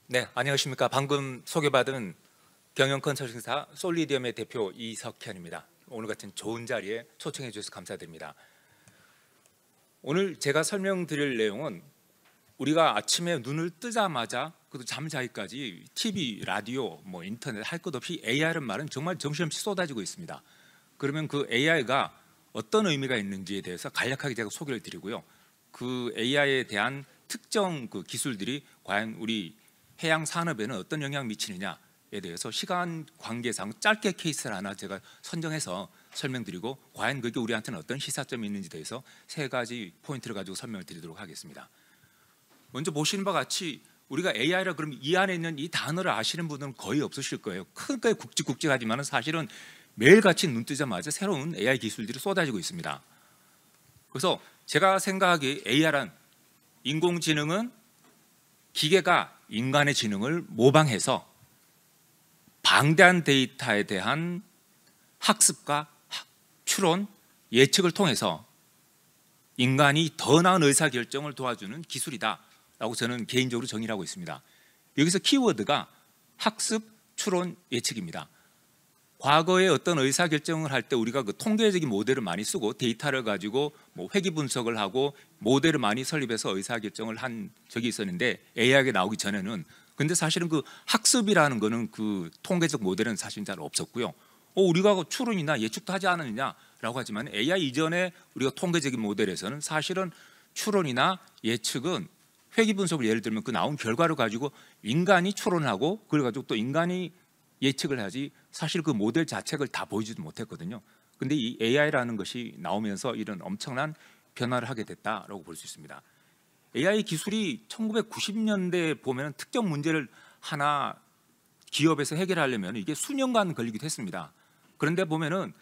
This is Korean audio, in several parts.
네, 안녕하십니까. 방금 소개받은 경영 컨설팅사 솔리디엄의 대표 이석현입니다. 오늘 같은 좋은 자리에 초청해 주셔서 감사드립니다. 오늘 제가 설명드릴 내용은 우리가 아침에 눈을 뜨자마자 그래도 잠자기까지 TV, 라디오, 인터넷 할 것 없이 AI라는 말은 정말 정신없이 쏟아지고 있습니다. 그러면 그 AI가 어떤 의미가 있는지에 대해서 간략하게 제가 소개를 드리고요. 그 AI에 대한 특정 그 기술들이 과연 우리 해양 산업에는 어떤 영향을 미치느냐에 대해서 시간 관계상 짧게 케이스를 하나 제가 선정해서 설명드리고 과연 그게 우리한테는 어떤 시사점이 있는지에 대해서 세 가지 포인트를 가지고 설명을 드리도록 하겠습니다. 먼저 보시는 바와 같이 우리가 AI라 그러면 이 안에 있는 이 단어를 아시는 분은 거의 없으실 거예요. 크게 굵직굵직하지만 사실은 매일같이 눈 뜨자마자 새로운 AI 기술들이 쏟아지고 있습니다. 그래서 제가 생각하기에 AI란 인공지능은 기계가 인간의 지능을 모방해서 방대한 데이터에 대한 학습과 추론, 예측을 통해서 인간이 더 나은 의사결정을 도와주는 기술이다라고 저는 개인적으로 정의를 하고 있습니다. 여기서 키워드가 학습, 추론, 예측입니다. 과거에 어떤 의사결정을 할 때 우리가 그 통계적인 모델을 많이 쓰고 데이터를 가지고 회귀 분석을 하고 모델을 많이 설립해서 의사결정을 한 적이 있었는데 AI가 나오기 전에는 근데 사실은 그 학습이라는 거는 그 통계적 모델은 사실 잘 없었고요. 우리가 추론이나 예측도 하지 않았느냐라고 하지만 AI 이전에 우리가 통계적인 모델에서는 사실은 추론이나 예측은 회귀 분석을 예를 들면 그 나온 결과를 가지고 인간이 추론을 하고 그걸 가지고 또 인간이 예측을 하지 사실 그 모델 자체를 다 보이지도 못했거든요. 근데 이 AI라는 것이 나오면서 이런 엄청난 변화를 하게 됐다라고 볼 수 있습니다. AI 기술이 1990년대에 보면 특정 문제를 하나 기업에서 해결하려면 이게 수년간 걸리기도 했습니다. 그런데 보면은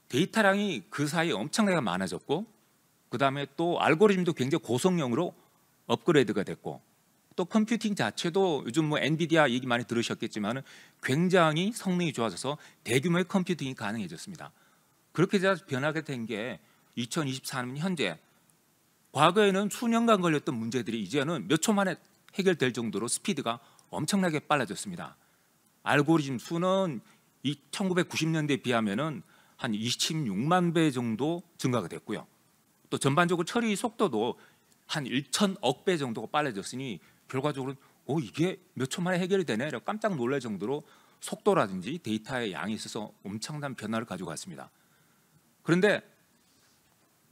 데이터량이 그 사이에 엄청나게 많아졌고 그다음에 또 알고리즘도 굉장히 고성능으로 업그레이드가 됐고 또 컴퓨팅 자체도 요즘 엔비디아 얘기 많이 들으셨겠지만 굉장히 성능이 좋아져서 대규모의 컴퓨팅이 가능해졌습니다. 그렇게 변하게 된 게 2024년 현재 과거에는 수년간 걸렸던 문제들이 이제는 몇 초 만에 해결될 정도로 스피드가 엄청나게 빨라졌습니다. 알고리즘 수는 1990년대에 비하면은 한 26만 배 정도 증가가 됐고요. 또 전반적으로 처리 속도도 한 1천억 배 정도가 빨라졌으니 결과적으로 이게 몇 초 만에 해결이 되네 라고 깜짝 놀랄 정도로 속도라든지 데이터의 양이 있어서 엄청난 변화를 가지고 왔습니다. 그런데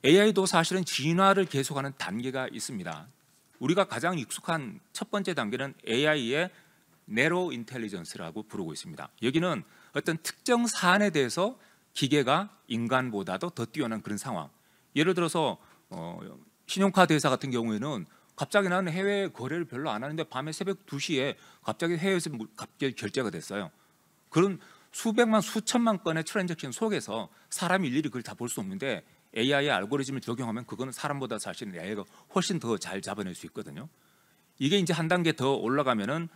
AI도 사실은 진화를 계속하는 단계가 있습니다. 우리가 가장 익숙한 첫 번째 단계는 AI의 내로 인텔리전스라고 부르고 있습니다. 여기는 어떤 특정 사안에 대해서 기계가 인간보다도 더 뛰어난 그런 상황. 예를 들어서 신용카드 회사 같은 경우에는 갑자기 나는 해외 거래를 별로 안 하는데 밤에 새벽 2시에 갑자기 해외에서 갑자기 결제가 됐어요. 그런 수백만 수천만 건의 트랜잭션 속에서 사람이 일일이 그걸 다 볼 수 없는데 AI의 알고리즘을 적용하면 그거는 사람보다 사실은 AI가 훨씬 더 잘 잡아낼 수 있거든요. 이게 이제 한 단계 더 올라가면은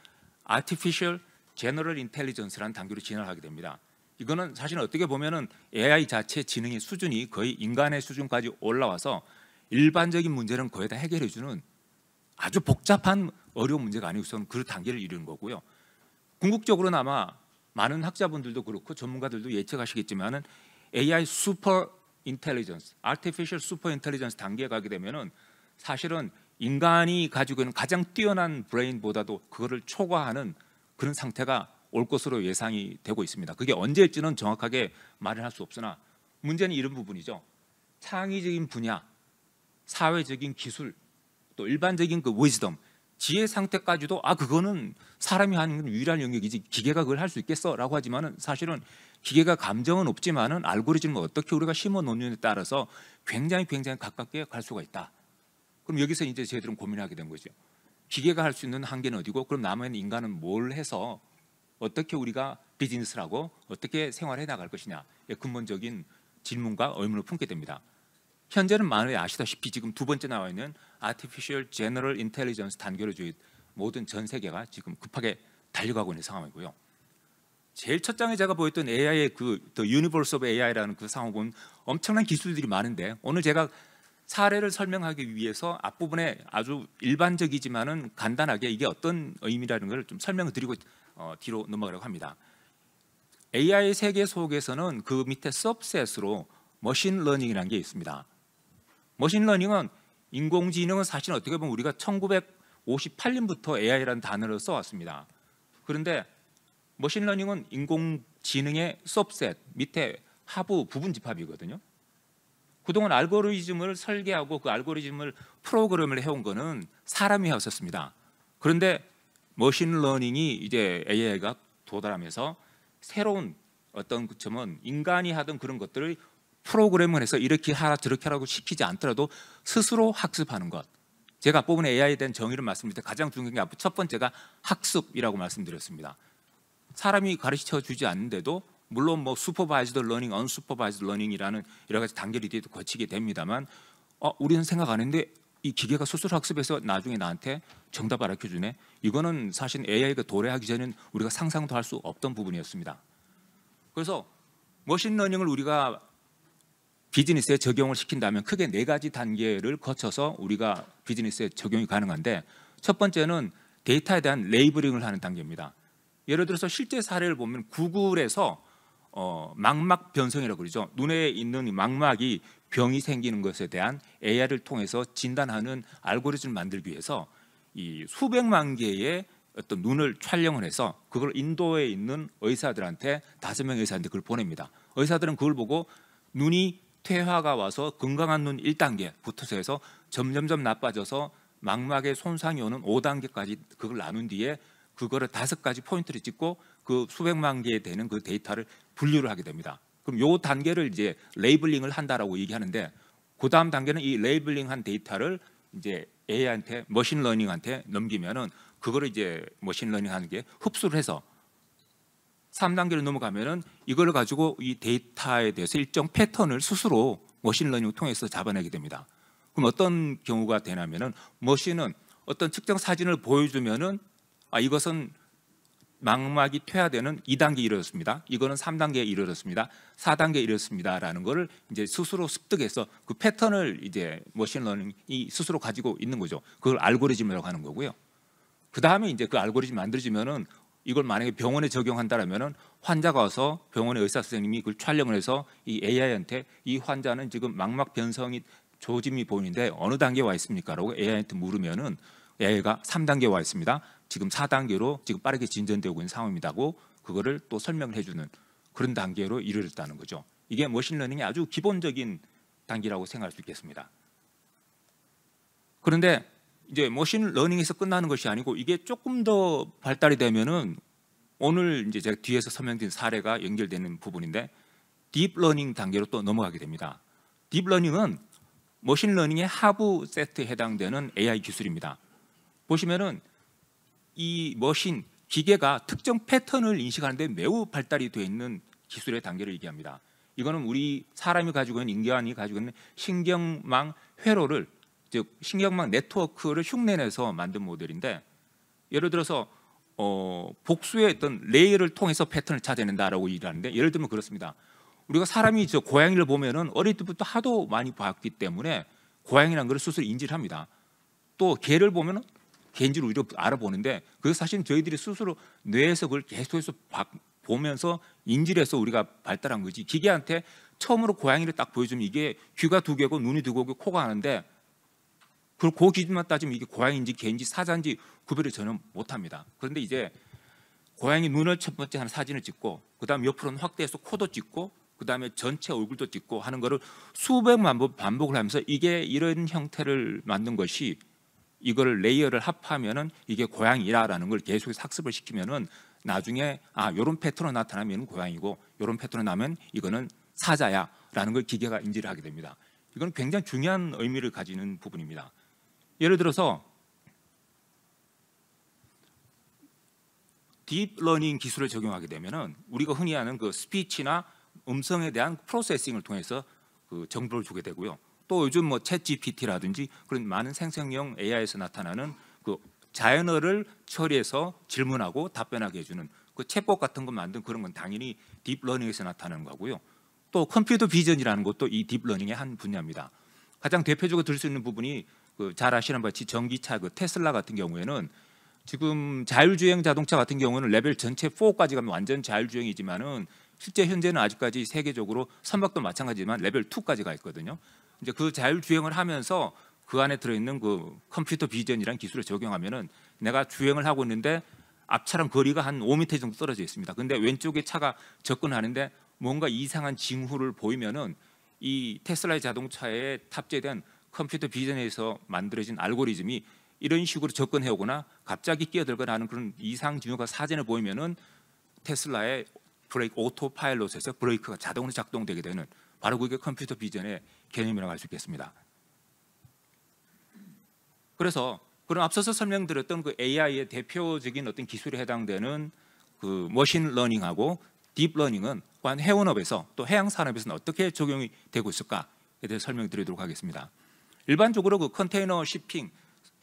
Artificial General Intelligence라는 단계로 진화를 하게 됩니다. 이거는 사실 어떻게 보면은 AI 자체 지능의 수준이 거의 인간의 수준까지 올라와서 일반적인 문제는 거의 다 해결해주는 아주 복잡한 어려운 문제가 아니고서는 그 단계를 이루는 거고요. 궁극적으로는 아마 많은 학자분들도 그렇고 전문가들도 예측하시겠지만은 AI 슈퍼 인텔리전스, 아티피셜 슈퍼 인텔리전스 단계에 가게 되면은 사실은 인간이 가지고 있는 가장 뛰어난 브레인보다도 그거를 초과하는 그런 상태가 올 것으로 예상이 되고 있습니다. 그게 언제일지는 정확하게 말을 할 수 없으나 문제는 이런 부분이죠. 창의적인 분야, 사회적인 기술, 또 일반적인 그 위즈덤, 지혜 상태까지도 그거는 사람이 하는 유일한 영역이지 기계가 그걸 할 수 있겠어라고 하지만은 사실은 기계가 감정은 없지만은 알고리즘을 어떻게 우리가 심어 놓느냐에 따라서 굉장히 가깝게 갈 수가 있다. 그럼 여기서 이제 저희들은 고민하게 된 거죠. 기계가 할 수 있는 한계는 어디고 그럼 남은 인간은 뭘 해서 어떻게 우리가 비즈니스를 하고 어떻게 생활해 나갈 것이냐의 근본적인 질문과 의문을 품게 됩니다. 현재는 많이 아시다시피 지금 두 번째 나와 있는 Artificial General Intelligence 단계로 모든 전 세계가 지금 급하게 달려가고 있는 상황이고요. 제일 첫 장에 제가 보였던 AI의 The Universe of AI라는 그 상황은 엄청난 기술들이 많은데 오늘 제가 사례를 설명하기 위해서 앞부분에 아주 일반적이지만은 간단하게 이게 어떤 의미라는 걸 좀 설명을 드리고 뒤로 넘어가려고 합니다. AI 세계 속에서는 그 밑에 서브셋으로 머신 러닝이라는 게 있습니다. 머신 러닝은 인공지능은 사실 어떻게 보면 우리가 1958년부터 AI라는 단어를 써왔습니다. 그런데 머신 러닝은 인공지능의 서브셋, 밑에 하부 부분 집합이거든요. 그동안 알고리즘을 설계하고 그 알고리즘을 프로그램을 해온 거는 사람이 해왔었습니다. 그런데 머신 러닝이 이제 AI가 도달하면서 새로운 어떤 점은 인간이 하던 그런 것들을 프로그램을 해서 이렇게 하라 저렇게 하라고 시키지 않더라도 스스로 학습하는 것. 제가 앞부분에 AI에 대한 정의를 말씀드릴 때 가장 중요한 게 첫 번째가 학습이라고 말씀드렸습니다. 사람이 가르쳐 주지 않는데도 물론 뭐 슈퍼바이즈드 러닝, 언슈퍼바이즈드 러닝이라는 여러 가지 단계를 뒤에도 거치게 됩니다만 우리는 생각 안 했는데 이 기계가 스스로 학습해서 나중에 나한테 정답 알려주네. 이거는 사실 AI가 도래하기 전에는 우리가 상상도 할 수 없던 부분이었습니다. 그래서 머신러닝을 우리가 비즈니스에 적용을 시킨다면 크게 4가지 단계를 거쳐서 우리가 비즈니스에 적용이 가능한데, 첫 번째는 데이터에 대한 레이블링을 하는 단계입니다. 예를 들어서 실제 사례를 보면 구글에서 망막 변성이라고 그러죠. 눈에 있는 망막이 병이 생기는 것에 대한 AI를 통해서 진단하는 알고리즘을 만들기 위해서 이 수백만 개의 어떤 눈을 촬영을 해서 그걸 인도에 있는 의사들한테 5명의 의사한테 그걸 보냅니다. 의사들은 그걸 보고 눈이 퇴화가 와서 건강한 눈 1단계부터 해서 점점점 나빠져서 망막에 손상이 오는 5단계까지 그걸 나눈 뒤에 그거를 5가지 포인트를 찍고 그 수백만 개 되는 그 데이터를 분류를 하게 됩니다. 그럼 요 단계를 이제 레이블링을 한다라고 얘기하는데, 그 다음 단계는 이 레이블링한 데이터를 이제 AI한테 머신러닝한테 넘기면은 그거를 이제 머신러닝하는 게 흡수를 해서 3단계로 넘어가면은 이걸 가지고 이 데이터에 대해서 일정 패턴을 스스로 머신러닝을 통해서 잡아내게 됩니다. 그럼 어떤 경우가 되냐면은 머신은 어떤 특정 사진을 보여주면은 이것은 망막이 퇴화되는 2단계에 이르렀습니다. 이거는 3단계에 이르렀습니다. 4단계에 이르렀습니다라는 거를 이제 스스로 습득해서 그 패턴을 이제 머신러닝이 스스로 가지고 있는 거죠. 그걸 알고리즘이라고 하는 거고요. 그 다음에 이제 그 알고리즘 만들어지면은 이걸 만약에 병원에 적용한다라면은 환자가 와서 병원의 의사 선생님이 그걸 촬영을 해서 이 AI한테 이 환자는 지금 망막 변성이 조짐이 보이는데 어느 단계에 와 있습니까라고 AI한테 물으면은 AI가 3단계에 와 있습니다. 지금 4단계로 지금 빠르게 진전되고 있는 상황입니다고 그거를 또 설명을 해주는 그런 단계로 이르렀다는 거죠. 이게 머신러닝의 아주 기본적인 단계라고 생각할 수 있겠습니다. 그런데 이제 머신러닝에서 끝나는 것이 아니고 이게 조금 더 발달이 되면은 오늘 이제 제가 뒤에서 설명드린 사례가 연결되는 부분인데 딥러닝 단계로 또 넘어가게 됩니다. 딥러닝은 머신러닝의 하부 세트에 해당되는 AI 기술입니다. 보시면은 이 머신 기계가 특정 패턴을 인식하는데 매우 발달이 되어 있는 기술의 단계를 얘기합니다. 이거는 우리 사람이 가지고 있는 인간이 가지고 있는 신경망 회로를 즉 신경망 네트워크를 흉내내서 만든 모델인데, 예를 들어서 복수의 어떤 레이어를 통해서 패턴을 찾아낸다라고 얘기하는데, 예를 들면 그렇습니다. 우리가 사람이 고양이를 보면은 어릴 때부터 하도 많이 봤기 때문에 고양이라는 걸 스스로 인지를 합니다. 또 개를 보면은 개인지를 우리가 알아보는데 그게 사실 저희들이 스스로 뇌에서 그걸 계속해서 보면서 인지를 해서 우리가 발달한 거지. 기계한테 처음으로 고양이를 딱 보여주면 이게 귀가 2개고 눈이 2개고 코가 하는데 그 기준만 따지면 이게 고양이인지 개인지 사자인지 구별을 전혀 못합니다. 그런데 이제 고양이 눈을 첫 번째 하는 사진을 찍고 그 다음 옆으로는 확대해서 코도 찍고 그 다음에 전체 얼굴도 찍고 하는 거를 수백만 번 반복을 하면서 이게 이런 형태를 만든 것이, 이거를 레이어를 합하면은 이게 고양이라는 걸 계속해서 학습을 시키면은 나중에 요런 패턴으로 나타나면 고양이고 요런 패턴으로 나면 이거는 사자야라는 걸 기계가 인지를 하게 됩니다. 이건 굉장히 중요한 의미를 가지는 부분입니다. 예를 들어서 딥러닝 기술을 적용하게 되면은 우리가 흔히 아는 그 스피치나 음성에 대한 프로세싱을 통해서 그 정보를 주게 되고요. 또 요즘 뭐 챗 GPT라든지 그런 많은 생성형 AI에서 나타나는 그 자연어를 처리해서 질문하고 답변하게 해주는 그 챗봇 같은 거 만든 그런 건 당연히 딥러닝에서 나타나는 거고요. 또 컴퓨터 비전이라는 것도 이 딥러닝의 한 분야입니다. 가장 대표적으로 들 수 있는 부분이 잘 아시는 바같이 전기차 테슬라 같은 경우에는 지금 자율주행 자동차 같은 경우는 레벨 전체 4까지 가면 완전 자율주행이지만은 실제 현재는 아직까지 세계적으로 선박도 마찬가지지만 레벨 2까지 가 있거든요. 이제 그 자율주행을 하면서 그 안에 들어있는 그 컴퓨터 비전이라는 기술을 적용하면은 내가 주행을 하고 있는데 앞차랑 거리가 한 5m 정도 떨어져 있습니다. 근데 왼쪽에 차가 접근하는데 뭔가 이상한 징후를 보이면은 이 테슬라의 자동차에 탑재된 컴퓨터 비전에서 만들어진 알고리즘이 이런 식으로 접근해 오거나 갑자기 끼어들거나 하는 그런 이상 징후가 사진을 보이면은 테슬라의 브레이크 오토 파일럿에서 브레이크가 자동으로 작동되게 되는 바로 그게 컴퓨터 비전의 개념이라고 할 수 있겠습니다. 그래서 그런 앞서서 설명드렸던 그 AI의 대표적인 어떤 기술에 해당되는 그 머신 러닝하고 딥 러닝은 과연 해운업에서 또 해양 산업에서는 어떻게 적용이 되고 있을까에 대해서 설명드리도록 하겠습니다. 일반적으로 그 컨테이너 shipping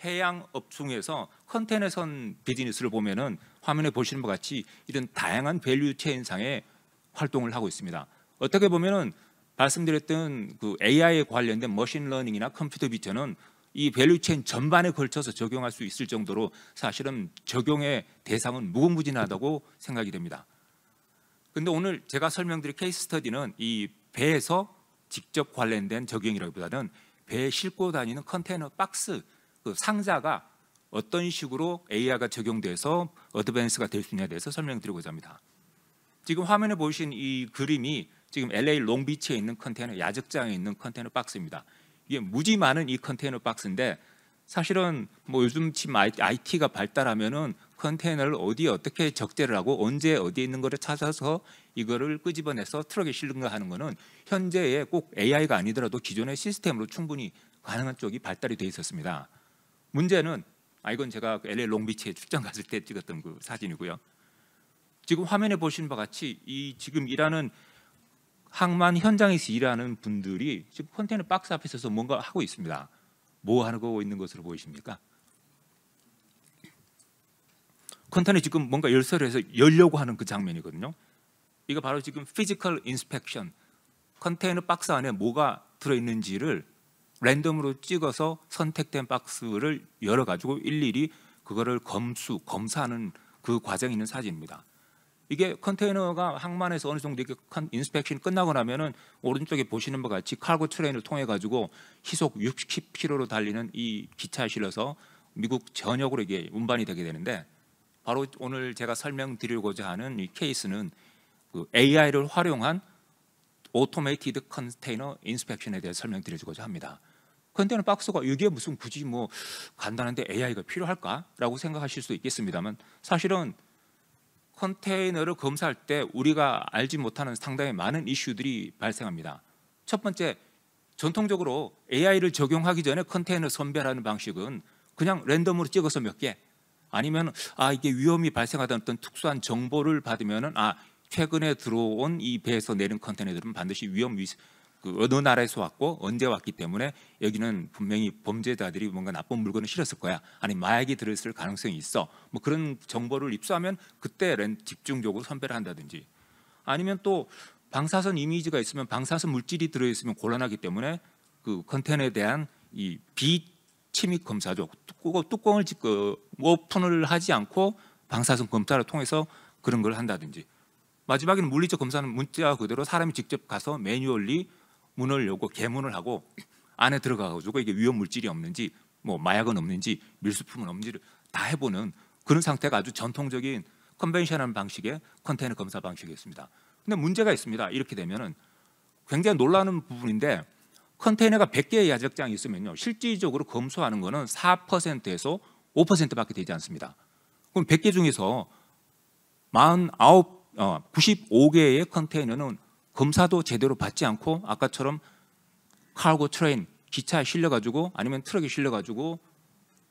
해양업 중에서 컨테이너선 비즈니스를 보면은 화면에 보시는 것 같이 이런 다양한 밸류 체인상의 활동을 하고 있습니다. 어떻게 보면은 말씀드렸던 그 AI에 관련된 머신 러닝이나 컴퓨터 비전은 이 밸류 체인 전반에 걸쳐서 적용할 수 있을 정도로 사실은 적용의 대상은 무궁무진하다고 생각이 됩니다. 근데 오늘 제가 설명드릴 케이스 스터디는 이 배에서 직접 관련된 적용이라기보다는 배에 싣고 다니는 컨테이너 박스 그 상자가 어떤 식으로 AI가 적용돼서 어드밴스가 될 수 있냐에 대해서 설명드리고자 합니다. 지금 화면에 보이신 이 그림이 지금 LA 롱비치에 있는 컨테이너 야적장에 있는 컨테이너 박스입니다. 이게 무지 많은 이 컨테이너 박스인데 사실은 뭐 요즘 지금 IT가 발달하면은 컨테이너를 어디에 어떻게 적재를 하고 언제 어디에 있는 거를 찾아서 이거를 끄집어내서 트럭에 실는가 하는 거는 현재의 꼭 AI가 아니더라도 기존의 시스템으로 충분히 가능한 쪽이 발달이 돼 있었습니다. 문제는 이건 제가 LA 롱비치에 출장 갔을 때 찍었던 그 사진이고요. 지금 화면에 보시는 바와 같이 이 지금 일하는 항만 현장에서 일하는 분들이 지금 컨테이너 박스 앞에 서서 뭔가 하고 있습니다. 뭐 하고 있는 것으로 보이십니까? 컨테이너 지금 뭔가 열쇠를 해서 열려고 하는 그 장면이거든요. 이거 바로 지금 피지컬 인스펙션, 컨테이너 박스 안에 뭐가 들어있는지를 랜덤으로 찍어서 선택된 박스를 열어가지고 일일이 그거를 검사하는 그 과정이 있는 사진입니다. 이게 컨테이너가 항만에서 어느 정도 이렇게 인스펙션이 끝나고 나면은 오른쪽에 보시는 것 같이 카고 트레인을 통해 가지고 시속 60km로 달리는 이 기차에 실려서 미국 전역으로 이게 운반이 되게 되는데 바로 오늘 제가 설명드리고자 하는 이 케이스는 그 AI를 활용한 오토메이티드 컨테이너 인스펙션에 대해 설명드리고자 합니다. 컨테이너 박스가 이게 무슨 굳이 뭐 간단한데 AI가 필요할까라고 생각하실 수 있겠습니다만 사실은 컨테이너를 검사할 때 우리가 알지 못하는 상당히 많은 이슈들이 발생합니다. 첫 번째, 전통적으로 AI를 적용하기 전에 컨테이너 선별하는 방식은 그냥 랜덤으로 찍어서 몇 개 아니면 이게 위험이 발생하다는 어떤 특수한 정보를 받으면은 최근에 들어온 이 배에서 내린 컨테이너들은 반드시 그 어느 나라에서 왔고 언제 왔기 때문에 여기는 분명히 범죄자들이 뭔가 나쁜 물건을 실었을 거야. 아니면 마약이 들어있을 가능성이 있어. 뭐 그런 정보를 입수하면 그때 집중적으로 선별을 한다든지 아니면 또 방사선 이미지가 있으면 방사선 물질이 들어있으면 곤란하기 때문에 그 컨테이너에 대한 이 비침입 검사죠. 뚜껑을 오픈을 하지 않고 방사선 검사를 통해서 그런 걸 한다든지 마지막에는 물리적 검사는 문자 그대로 사람이 직접 가서 매뉴얼리 문을 열고 개문을 하고 안에 들어가가지고 이게 위험 물질이 없는지 뭐 마약은 없는지 밀수품은 없는지를 다 해보는 그런 상태가 아주 전통적인 컨벤셔널 방식의 컨테이너 검사 방식이었습니다. 근데 문제가 있습니다. 이렇게 되면은 굉장히 놀라는 부분인데 컨테이너가 100개의 야적장이 있으면요 실질적으로 검수하는 거는 4%에서 5%밖에 되지 않습니다. 그럼 100개 중에서 95개의 컨테이너는 검사도 제대로 받지 않고 아까처럼 카고 트레인 기차에 실려가지고 아니면 트럭에 실려가지고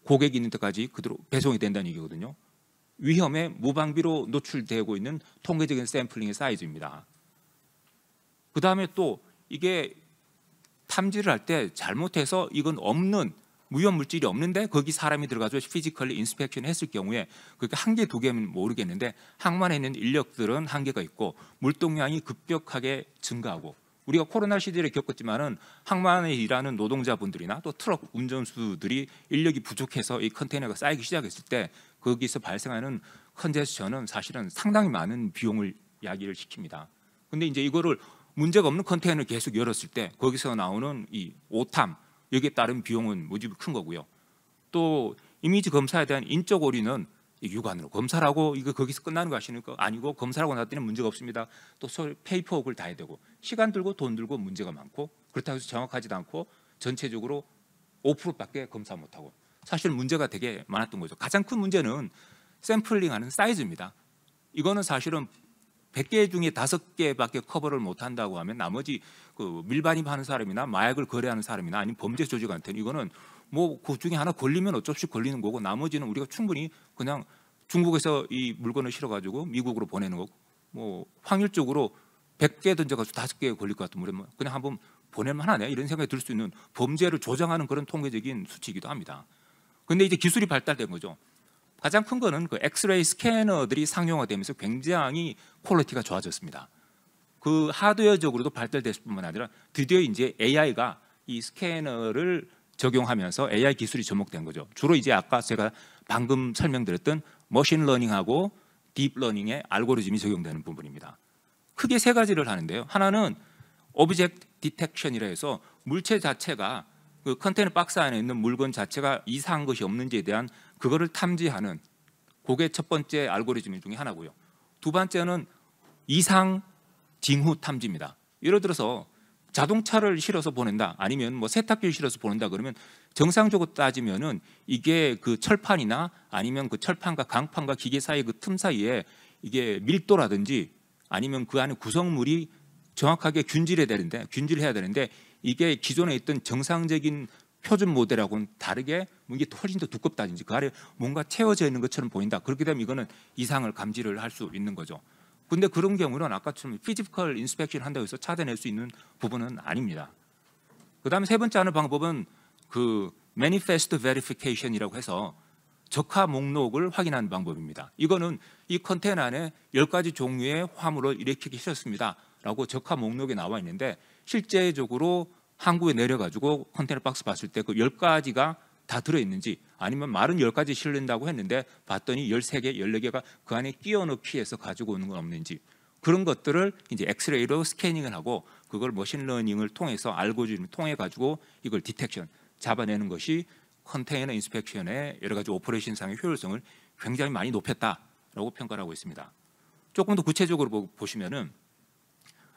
고객이 있는 데까지 그대로 배송이 된다는 얘기거든요. 위험에 무방비로 노출되고 있는 통계적인 샘플링의 사이즈입니다. 그 다음에 또 이게 탐지를 할 때 잘못해서 이건 없는 위험 물질이 없는데 거기 사람이 들어가서 피지컬리 인스펙션 했을 경우에 그게 한 개, 두 개면 모르겠는데 항만에 있는 인력들은 한계가 있고 물동량이 급격하게 증가하고 우리가 코로나 시절에 겪었지만은 항만에 일하는 노동자분들이나 또 트럭 운전수들이 인력이 부족해서 이 컨테이너가 쌓이기 시작했을 때 거기서 발생하는 컨제스션은 사실은 상당히 많은 비용을 야기를 시킵니다. 근데 이제 이거를 문제가 없는 컨테이너를 계속 열었을 때 거기서 나오는 이 오탐, 여기에 따른 비용은 무지히 큰 거고요. 또 이미지 검사에 대한 인적 오류는 육안으로 검사를 하고 이거 거기서 끝나는 거 아시니까 아니고 검사하고 났더니 문제가 없습니다. 또 페이퍼워크를 다 해야 되고 시간 들고 돈 들고 문제가 많고 그렇다고 해서 정확하지도 않고 전체적으로 5%밖에 검사 못하고 사실 문제가 되게 많았던 거죠. 가장 큰 문제는 샘플링하는 사이즈입니다. 이거는 사실은 100개 중에 5개밖에 커버를 못한다고 하면 나머지 그 밀반입하는 사람이나 마약을 거래하는 사람이나 아니면 범죄 조직한테는 이거는 뭐 그 중에 하나 걸리면 어쩔 수 없이 걸리는 거고 나머지는 우리가 충분히 그냥 중국에서 이 물건을 실어가지고 미국으로 보내는 거고 뭐 확률적으로 100개 던져가지고 5개 걸릴 것 같으면 그냥 한번 보낼만 하네 이런 생각이 들 수 있는 범죄를 조장하는 그런 통계적인 수치이기도 합니다. 근데 이제 기술이 발달된 거죠. 가장 큰 거는 그 엑스레이 스캐너들이 상용화되면서 굉장히 퀄리티가 좋아졌습니다. 그 하드웨어적으로도 발달됐을 뿐만 아니라 드디어 이제 AI가 이 스캐너를 적용하면서 AI 기술이 접목된 거죠. 주로 이제 아까 제가 방금 설명드렸던 머신러닝하고 딥러닝의 알고리즘이 적용되는 부분입니다. 크게 세 가지를 하는데요. 하나는 오브젝트 디텍션이라 해서 물체 자체가 그 컨테이너 박스 안에 있는 물건 자체가 이상한 것이 없는지에 대한 그거를 탐지하는 그게 첫 번째 알고리즘 중에 하나고요. 두 번째는 이상 징후 탐지입니다. 예를 들어서 자동차를 실어서 보낸다 아니면 뭐 세탁기를 실어서 보낸다 그러면 정상적으로 따지면은 이게 그 철판이나 아니면 그 철판과 강판과 기계 사이 그 틈 사이에 이게 밀도라든지 아니면 그 안에 구성물이 정확하게 균질해야 되는데 이게 기존에 있던 정상적인 표준 모델하고는 다르게 이게 훨씬 더 두껍다든지 그 아래 뭔가 채워져 있는 것처럼 보인다. 그렇게 되면 이거는 이상을 감지를 할 수 있는 거죠. 근데 그런 경우는 아까처럼 피지컬 인스펙션 한다고 해서 찾아낼 수 있는 부분은 아닙니다. 그다음에 세 번째 하는 방법은 그 manifest verification이라고 해서 적화 목록을 확인하는 방법입니다. 이거는 이 컨테이너 안에 10가지 종류의 화물을 이렇게 실었습니다. 라고 적화 목록에 나와 있는데 실제적으로 항구에 내려가지고 컨테이너 박스 봤을 때 그 10가지가 다 들어있는지 아니면 말은 10가지 실린다고 했는데 봤더니 13개, 14개가 그 안에 끼워 넣기 해서 가지고 오는 건 없는지 그런 것들을 이제 엑스레이로 스캐닝을 하고 그걸 머신러닝을 통해서 알고리즘을 통해 가지고 이걸 디텍션 잡아내는 것이 컨테이너 인스펙션의 여러 가지 오퍼레이션상의 효율성을 굉장히 많이 높였다라고 평가를 하고 있습니다. 조금 더 구체적으로 보시면은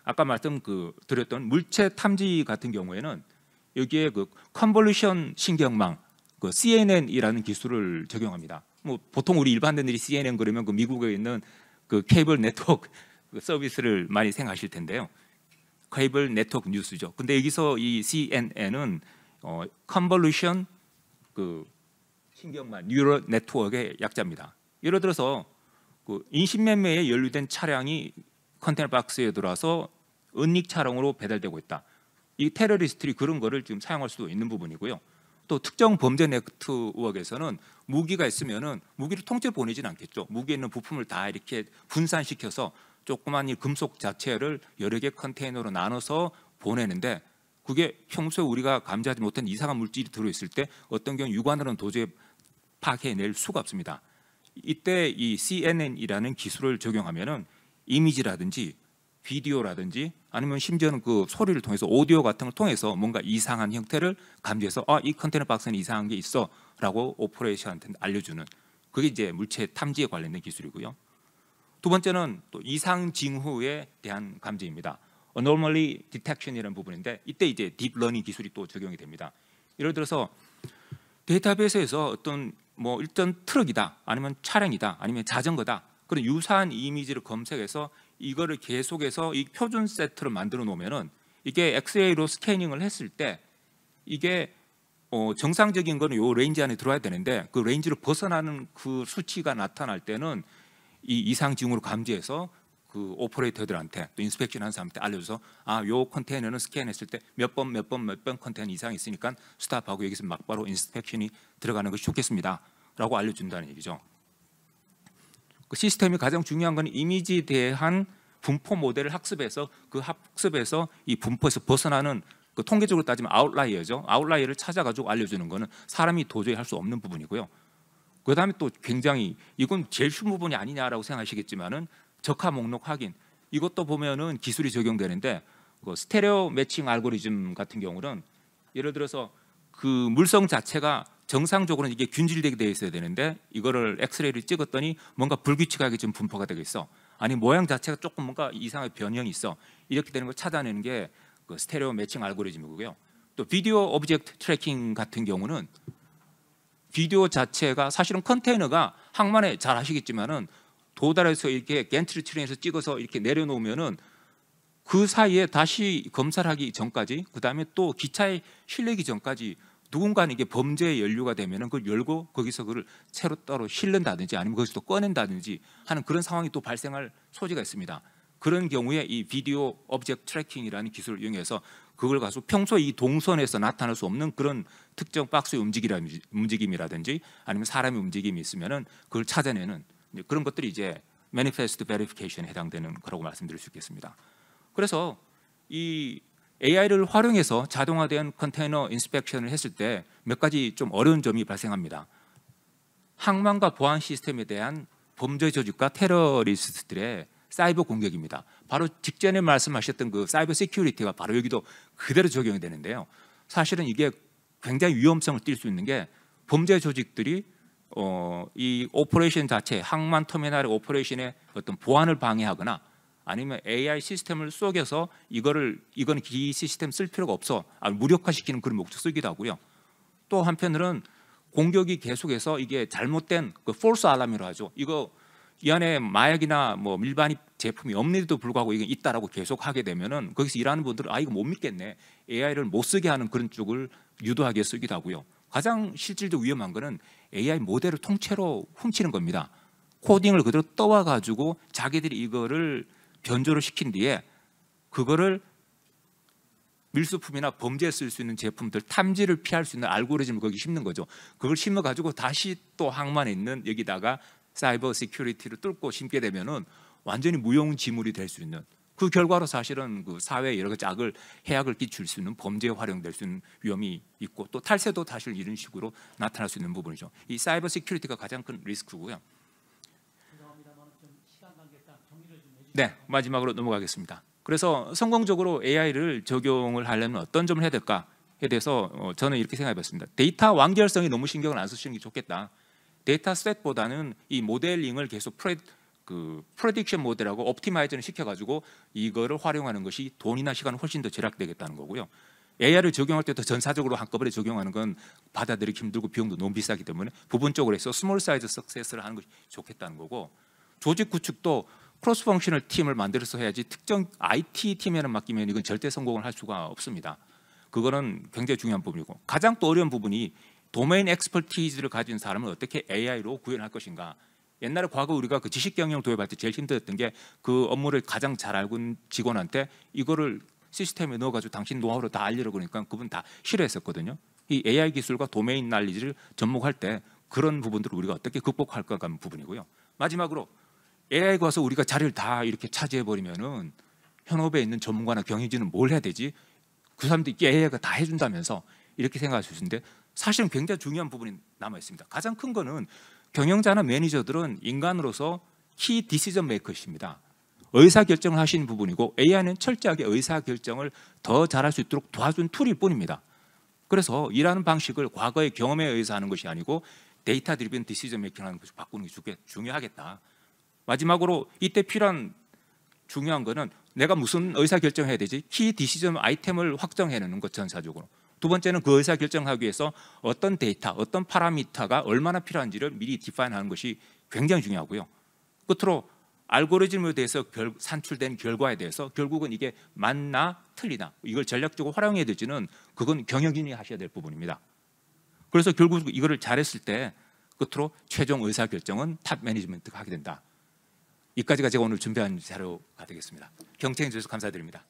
아까 드렸던 물체 탐지 같은 경우에는 여기에 그 컨볼루션 신경망 그 CNN이라는 기술을 적용합니다. 뭐 보통 우리 일반인들이 CNN 그러면 그 미국에 있는 그 케이블 네트워크 서비스를 많이 생각하실 텐데요. 케이블 네트워크 뉴스죠. 근데 여기서 이 CNN은 컨볼루션 그 신경망 뉴럴 네트워크의 약자입니다. 예를 들어서 그 인신매매에 연루된 차량이 컨테이너 박스에 들어와서 은닉 차량으로 배달되고 있다. 이 테러리스트들이 그런 거를 지금 사용할 수도 있는 부분이고요. 또 특정 범죄 네트워크에서는 무기가 있으면은 무기를 통째로 보내지는 않겠죠. 무기에 있는 부품을 다 이렇게 분산시켜서 조그만 이 금속 자체를 여러 개 컨테이너로 나눠서 보내는데 그게 평소에 우리가 감지하지 못한 이상한 물질이 들어있을 때 어떤 경우 육안으로는 도저히 파악해낼 수가 없습니다. 이때 이 CNN이라는 기술을 적용하면은 이미지라든지 비디오라든지 아니면 심지어는 그 소리를 통해서 오디오 같은 걸 통해서 뭔가 이상한 형태를 감지해서 이 컨테이너 박스는 이상한 게 있어라고 오퍼레이션한테 알려주는 그게 이제 물체 탐지에 관련된 기술이고요. 두 번째는 또 이상 징후에 대한 감지입니다. Anomaly Detection이라는 부분인데 이때 이제 딥러닝 기술이 또 적용이 됩니다. 예를 들어서 데이터베이스에서 어떤 뭐 일단 트럭이다 아니면 차량이다 아니면 자전거다 그런 유사한 이미지를 검색해서 이거를 계속해서 이 표준 세트를 만들어 놓으면은 이게 엑스레이로 스캐닝을 했을 때 이게 정상적인 거는 요 레인지 안에 들어와야 되는데 그 레인지를 벗어나는 그 수치가 나타날 때는 이 이상 징후로 감지해서 그 오퍼레이터들한테 또 인스펙션 하는 사람한테 알려줘서 요 컨테이너는 스캔했을 때 몇 번 컨테이너 이상이 있으니까 스탑하고 여기서 막바로 인스펙션이 들어가는 것이 좋겠습니다 라고 알려준다는 얘기죠. 그 시스템이 가장 중요한 건 이미지에 대한 분포 모델을 학습해서 그 학습에서 이 분포에서 벗어나는 그 통계적으로 따지면 아웃라이어죠. 아웃라이어를 찾아가지고 알려주는 거는 사람이 도저히 할 수 없는 부분이고요. 그 다음에 또 굉장히 이건 제일 쉬운 부분이 아니냐라고 생각하시겠지만은 적합 목록 확인 이것도 보면은 기술이 적용되는데 그 스테레오 매칭 알고리즘 같은 경우는 예를 들어서 그 물성 자체가 정상적으로는 이게 균질되게 되어 있어야 되는데 이거를 엑스레이를 찍었더니 뭔가 불규칙하게 좀 분포가 되고 있어. 아니 모양 자체가 조금 뭔가 이상하게 변형이 있어. 이렇게 되는 걸 찾아내는 게 그 스테레오 매칭 알고리즘이고요. 또 비디오 오브젝트 트래킹 같은 경우는 비디오 자체가 사실은 컨테이너가 항만에 잘 아시겠지만은 도달해서 이렇게 겐트리 트레인에서 찍어서 이렇게 내려놓으면은 그 사이에 다시 검사를 하기 전까지 그 다음에 또 기차에 실리기 전까지 누군가는 이게 범죄의 연루가 되면은 그걸 열고 거기서 그걸 새로 따로 실른다든지 아니면 거기서 또 꺼낸다든지 하는 그런 상황이 또 발생할 소지가 있습니다. 그런 경우에 이 비디오 오브젝트 트래킹이라는 기술을 이용해서 그걸 가지고 평소 이 동선에서 나타날 수 없는 그런 특정 박스의 움직임이라든지 아니면 사람의 움직임이 있으면은 그걸 찾아내는 그런 것들이 이제 매니페스트 베리피케이션에 해당되는 거라고 말씀드릴 수 있겠습니다. 그래서 이 AI를 활용해서 자동화된 컨테이너 인스펙션을 했을 때 몇 가지 좀 어려운 점이 발생합니다. 항만과 보안 시스템에 대한 범죄 조직과 테러리스트들의 사이버 공격입니다. 바로 직전에 말씀하셨던 그 사이버 시큐리티가 바로 여기도 그대로 적용이 되는데요. 사실은 이게 굉장히 위험성을 띌 수 있는 게 범죄 조직들이 이 오퍼레이션 자체, 항만 터미널의 오퍼레이션의 어떤 보안을 방해하거나 아니면 AI 시스템을 속여서 이거는 이 시스템 쓸 필요가 없어 무력화시키는 그런 목적 쓰기도 하고요. 또 한편으로는 공격이 계속해서 이게 잘못된 그 폴스 알람이라고 하죠. 이거 이 안에 마약이나 뭐 밀반입 제품이 없는데도 불구하고 이게 있다라고 계속 하게 되면은 거기서 일하는 분들은 이거 못 믿겠네. AI를 못 쓰게 하는 그런 쪽을 유도하게 쓰기도 하고요. 가장 실질적 위험한 거는 AI 모델을 통째로 훔치는 겁니다. 코딩을 그대로 떠와 가지고 자기들이 이거를 변조를 시킨 뒤에 그거를 밀수품이나 범죄에 쓸 수 있는 제품들 탐지를 피할 수 있는 알고리즘을 거기 심는 거죠. 그걸 심어 가지고 다시 또 항만에 있는 여기다가 사이버 시큐리티를 뚫고 심게 되면은 완전히 무용지물이 될 수 있는 그 결과로 사실은 그 사회에 여러 가지 해악을 끼칠 수 있는 범죄에 활용될 수 있는 위험이 있고 또 탈세도 사실 이런 식으로 나타날 수 있는 부분이죠. 이 사이버 시큐리티가 가장 큰 리스크고요. 네, 마지막으로 넘어가겠습니다. 그래서 성공적으로 AI를 적용을 하려면 어떤 점을 해야 될까에 대해서 저는 이렇게 생각해봤습니다. 데이터 완결성이 너무 신경을 안 쓰시는 게 좋겠다. 데이터 셋보다는 이 모델링을 계속 프레딕션 모델하고 옵티마이저를 시켜가지고 이거를 활용하는 것이 돈이나 시간은 훨씬 더 절약되겠다는 거고요. AI를 적용할 때도 전사적으로 한꺼번에 적용하는 건 받아들이기 힘들고 비용도 너무 비싸기 때문에 부분적으로 해서 스몰 사이즈 석세스를 하는 것이 좋겠다는 거고 조직 구축도 크로스 펑셔널 팀을 만들어서 해야지 특정 IT 팀에는 맡기면 이건 절대 성공을 할 수가 없습니다. 그거는 굉장히 중요한 부분이고 가장 또 어려운 부분이 도메인 엑스퍼티즈를 가진 사람을 어떻게 AI로 구현할 것인가. 옛날에 과거 우리가 그 지식 경영 도입할 때 제일 힘들었던 게 그 업무를 가장 잘 알고 있는 직원한테 이거를 시스템에 넣어가지고 당신 노하우로 다 알리려고 그러니까 그분 다 싫어했었거든요. 이 AI 기술과 도메인 날리지를 접목할 때 그런 부분들을 우리가 어떻게 극복할까 하는 부분이고요. 마지막으로 AI가 와서 우리가 자리를 다 이렇게 차지해 버리면은 현업에 있는 전문가나 경영진은 뭘 해야 되지? 그 사람들이 AI가 다 해준다면서 이렇게 생각할 수 있는데 사실은 굉장히 중요한 부분이 남아 있습니다. 가장 큰 거는 경영자나 매니저들은 인간으로서 키 디시전 메이커십니다. 의사 결정을 하시는 부분이고 AI는 철저하게 의사 결정을 더 잘할 수 있도록 도와준 툴일 뿐입니다. 그래서 일하는 방식을 과거의 경험에 의해서 하는 것이 아니고 데이터 드리븐 디시전 메이킹하는 것을 바꾸는 게 중요하겠다. 마지막으로 이때 필요한 중요한 거는 내가 무슨 의사 결정해야 되지? 키 디시전 아이템을 확정해내는 것 전사적으로. 두 번째는 그 의사 결정하기 위해서 어떤 데이터, 어떤 파라미터가 얼마나 필요한지를 미리 디파인하는 것이 굉장히 중요하고요. 끝으로 알고리즘에 대해서 산출된 결과에 대해서 결국은 이게 맞나 틀리나 이걸 전략적으로 활용해야 될지는 그건 경영진이 하셔야 될 부분입니다. 그래서 결국 이거를 잘했을 때 끝으로 최종 의사 결정은 탑 매니지먼트가 하게 된다. 이까지가 제가 오늘 준비한 자료가 되겠습니다. 경청해 주셔서 감사드립니다.